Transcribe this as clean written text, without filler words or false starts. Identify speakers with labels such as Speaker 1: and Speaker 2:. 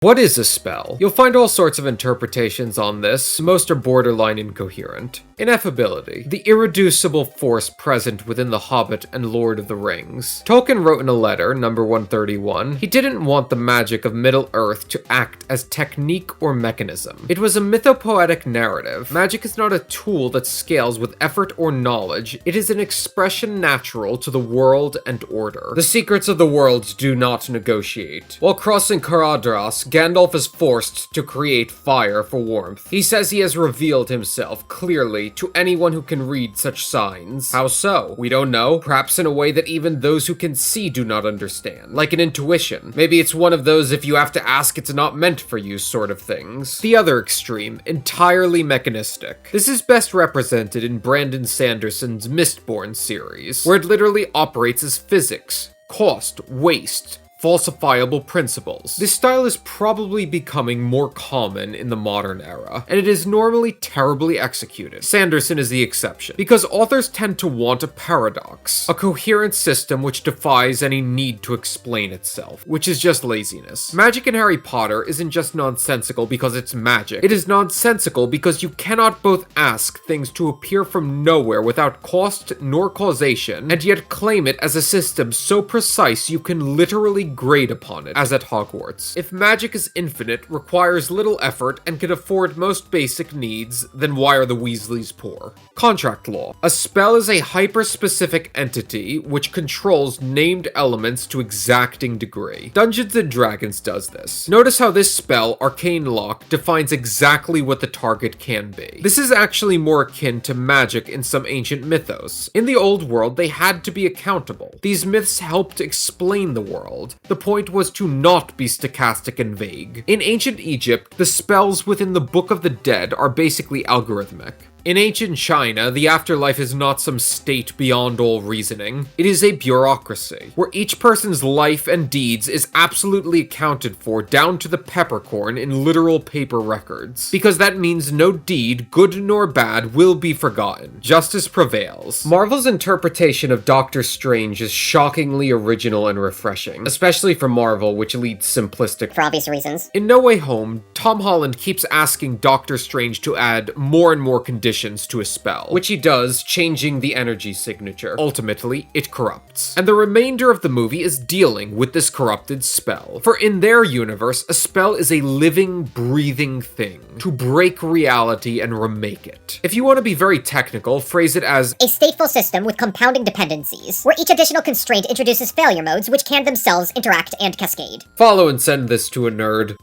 Speaker 1: What is a spell? You'll find all sorts of interpretations on this, most are borderline incoherent. Ineffability, the irreducible force present within The Hobbit and Lord of the Rings. Tolkien wrote in a letter, number 131, he didn't want the magic of Middle-earth to act as technique or mechanism. It was a mythopoetic narrative. Magic is not a tool that scales with effort or knowledge, it is an expression natural to the world and order. The secrets of the world do not negotiate. While crossing Caradhras, Gandalf is forced to create fire for warmth. He says he has revealed himself clearly to anyone who can read such signs. How so? We don't know. Perhaps in a way that even those who can see do not understand. Like an intuition. Maybe it's one of those if you have to ask it's not meant for you sort of things. The other extreme, entirely mechanistic. This is best represented in Brandon Sanderson's Mistborn series, where it literally operates as physics, cost, waste, falsifiable principles. This style is probably becoming more common in the modern era, and it is normally terribly executed. Sanderson is the exception, because authors tend to want a paradox, a coherent system which defies any need to explain itself, which is just laziness. Magic in Harry Potter isn't just nonsensical because it's magic, it is nonsensical because you cannot both ask things to appear from nowhere without cost nor causation, and yet claim it as a system so precise you can literally grade upon it, as at Hogwarts. If magic is infinite, requires little effort, and can afford most basic needs, then why are the Weasleys poor? Contract law. A spell is a hyper-specific entity which controls named elements to exacting degree. Dungeons & Dragons does this. Notice how this spell, Arcane Lock, defines exactly what the target can be. This is actually more akin to magic in some ancient mythos. In the old world, they had to be accountable. These myths helped explain the world. The point was to not be stochastic and vague. In ancient Egypt, the spells within the Book of the Dead are basically algorithmic. In ancient China, the afterlife is not some state beyond all reasoning. It is a bureaucracy, where each person's life and deeds is absolutely accounted for down to the peppercorn in literal paper records. Because that means no deed, good nor bad, will be forgotten. Justice prevails. Marvel's interpretation of Doctor Strange is shockingly original and refreshing, especially for Marvel, which leads simplistic
Speaker 2: for obvious reasons.
Speaker 1: In No Way Home, Tom Holland keeps asking Doctor Strange to add more and more conditions to a spell, which he does, changing the energy signature. Ultimately, it corrupts. And the remainder of the movie is dealing with this corrupted spell. For in their universe, a spell is a living, breathing thing, to break reality and remake it. If you want to be very technical, phrase it as
Speaker 2: a stateful system with compounding dependencies, where each additional constraint introduces failure modes which can themselves interact and cascade.
Speaker 1: Follow and send this to a nerd.